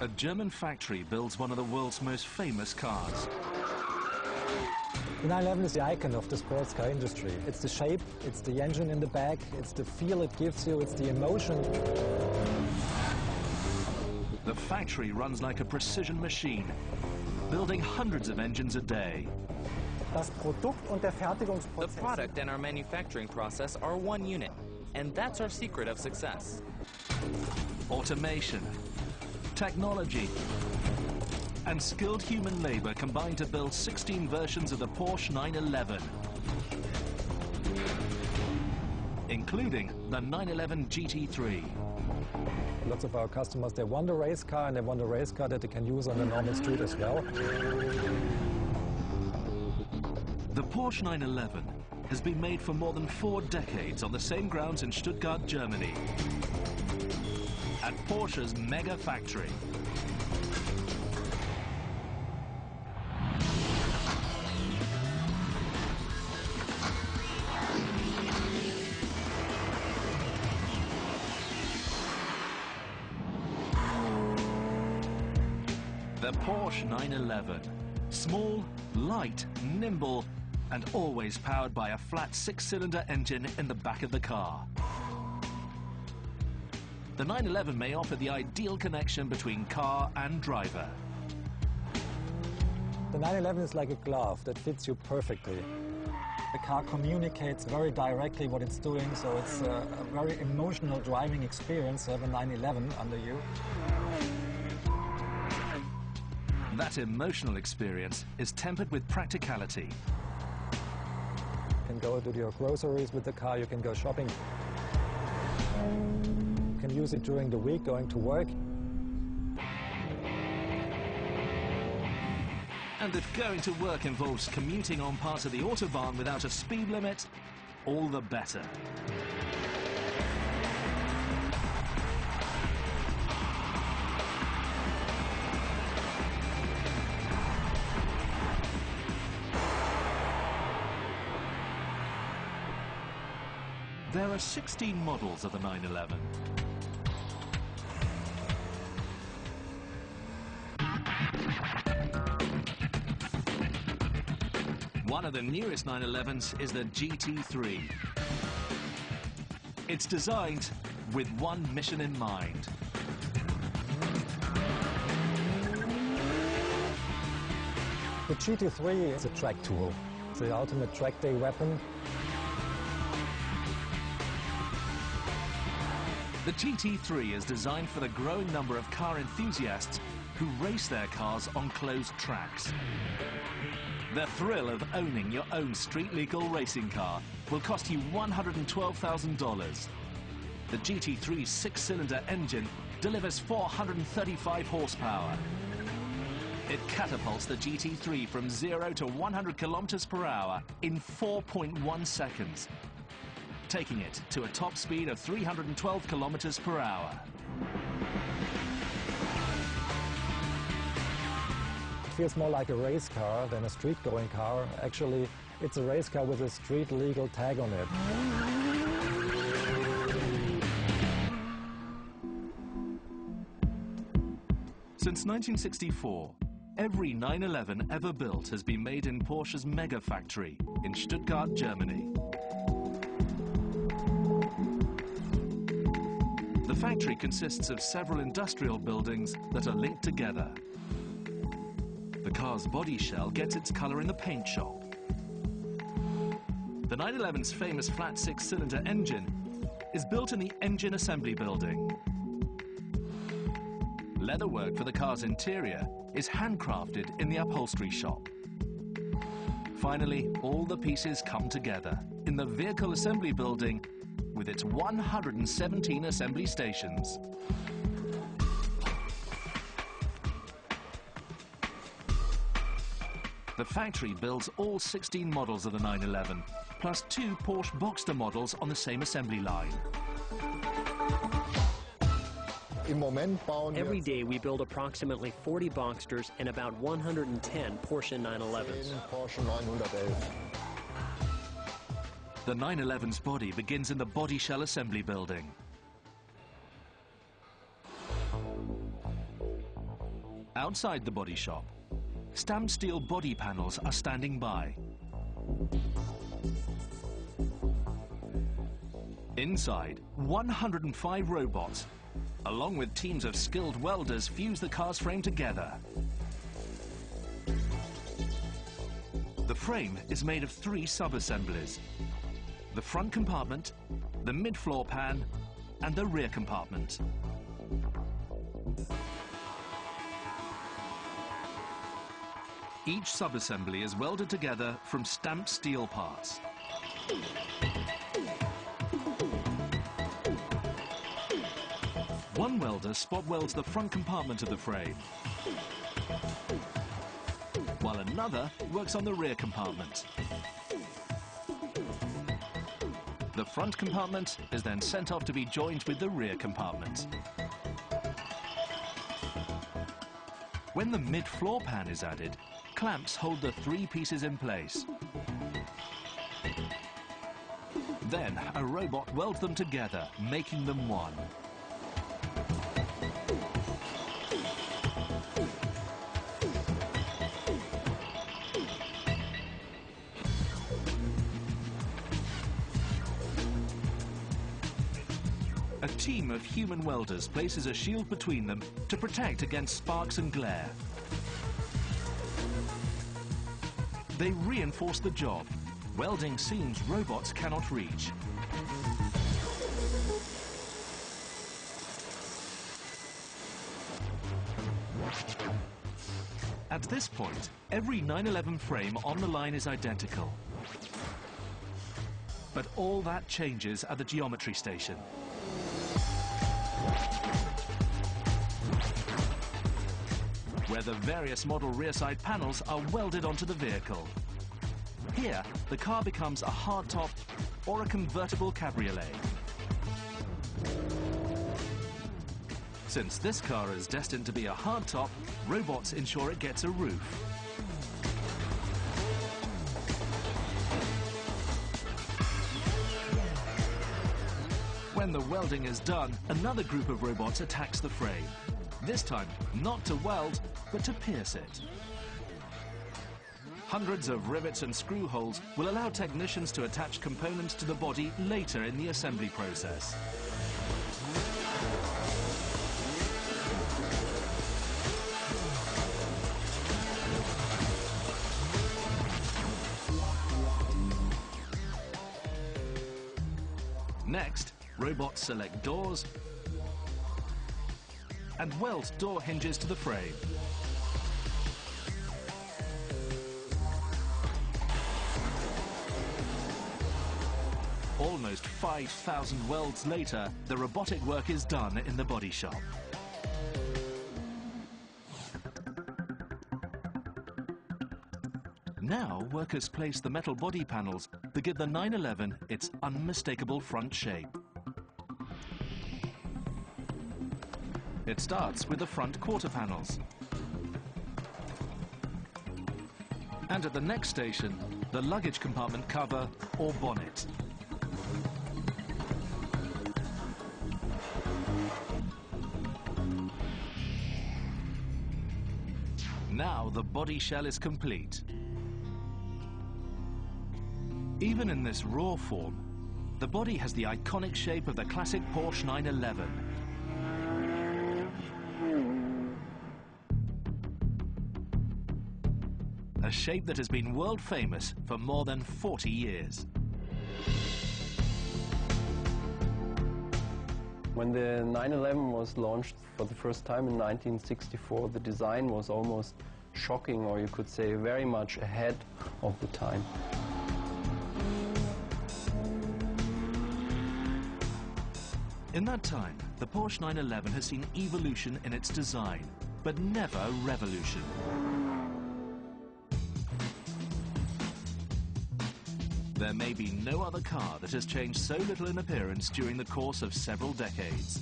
A German factory builds one of the world's most famous cars. The 911 is the icon of the sports car industry. It's the shape, it's the engine in the back, it's the feel it gives you, it's the emotion. The factory runs like a precision machine, building hundreds of engines a day. The product and our manufacturing process are one unit, and that's our secret of success. Automation, technology, and skilled human labor combined to build 16 versions of the Porsche 911, including the 911 GT3. Lots of our customers, they want a race car, and they want a race car that they can use on the normal street as well. The Porsche 911 has been made for more than 4 decades on the same grounds in Stuttgart, Germany, at Porsche's mega factory. The Porsche 911. Small, light, nimble, and always powered by a flat 6-cylinder engine in the back of the car. The 911 may offer the ideal connection between car and driver. The 911 is like a glove that fits you perfectly. The car communicates very directly what it's doing, so it's a very emotional driving experience to have a 911 under you. That emotional experience is tempered with practicality. You can go to your groceries with the car, you can go shopping. You can use it during the week going to work. And if going to work involves commuting on parts of the Autobahn without a speed limit, all the better. There are 16 models of the 911. One of the newest 911s is the GT3. It's designed with one mission in mind. The GT3 is a track tool. It's the ultimate track day weapon. The GT3 is designed for the growing number of car enthusiasts who race their cars on closed tracks. The thrill of owning your own street-legal racing car will cost you $112,000. The GT3's 6-cylinder engine delivers 435 horsepower. It catapults the GT3 from 0 to 100 kilometers per hour in 4.1 seconds, taking it to a top speed of 312 kilometers per hour. It feels more like a race car than a street-going car. Actually, it's a race car with a street-legal tag on it. Since 1964, every 911 ever built has been made in Porsche's mega factory in Stuttgart, Germany. The factory consists of several industrial buildings that are linked together. The car's body shell gets its color in the paint shop. The 911's famous flat 6-cylinder engine is built in the engine assembly building. Leatherwork for the car's interior is handcrafted in the upholstery shop. Finally, all the pieces come together in the vehicle assembly building with its 117 assembly stations. The factory builds all 16 models of the 911, plus 2 Porsche Boxster models on the same assembly line. Every day we build approximately 40 Boxsters and about 110 Porsche 911s. The 911's body begins in the body shell assembly building. Outside the body shop, stamped steel body panels are standing by. Inside, 105 robots, along with teams of skilled welders, fuse the car's frame together. The frame is made of 3 sub-assemblies: the front compartment, the mid-floor pan, and the rear compartment. Each sub-assembly is welded together from stamped steel parts. One welder spot welds the front compartment of the frame, while another works on the rear compartment. The front compartment is then sent off to be joined with the rear compartment. When the mid-floor pan is added, clamps hold the 3 pieces in place. Then a robot welds them together, making them one. A team of human welders places a shield between them to protect against sparks and glare. They reinforce the job, welding seams robots cannot reach. At this point, every 911 frame on the line is identical. But all that changes at the geometry station. Where the various model rear side panels are welded onto the vehicle. Here, the car becomes a hardtop or a convertible cabriolet. Since this car is destined to be a hardtop, robots ensure it gets a roof. When the welding is done, another group of robots attacks the frame. This time, not to weld, but to pierce it. Hundreds of rivets and screw holes will allow technicians to attach components to the body later in the assembly process. Next, robots select doors and weld door hinges to the frame. Almost 5,000 welds later, the robotic work is done in the body shop. Now, workers place the metal body panels that give the 911 its unmistakable front shape. It starts with the front quarter panels. And at the next station, the luggage compartment cover or bonnet. Now the body shell is complete. Even in this raw form, the body has the iconic shape of the classic Porsche 911. A shape that has been world famous for more than 40 years. When the 911 was launched for the first time in 1964, the design was almost shocking, or you could say very much ahead of the time. In that time, the Porsche 911 has seen evolution in its design, but never revolution. There may be no other car that has changed so little in appearance during the course of several decades.